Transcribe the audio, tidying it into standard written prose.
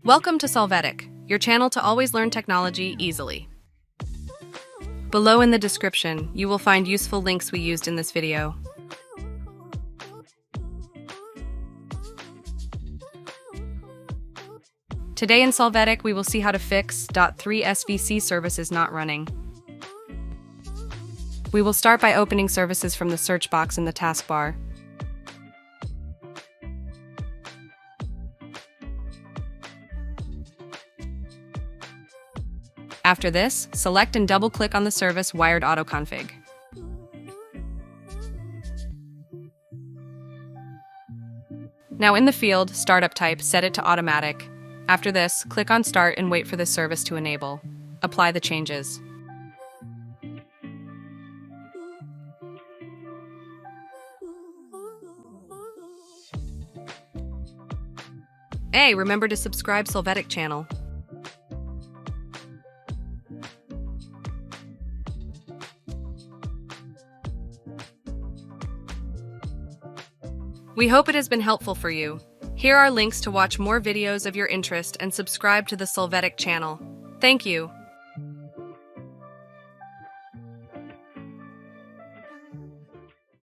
Welcome to Solvetic, your channel to always learn technology easily. Below in the description, you will find useful links we used in this video. Today in Solvetic, we will see how to fix DOT3SVC services not running. We will start by opening services from the search box in the taskbar. After this, select and double-click on the service Wired Auto Config. Now in the field, Startup Type, set it to Automatic. After this, click on Start and wait for the service to enable. Apply the changes. Hey, remember to subscribe Solvetic channel. We hope it has been helpful for you. Here are links to watch more videos of your interest and subscribe to the Solvetic channel. Thank you.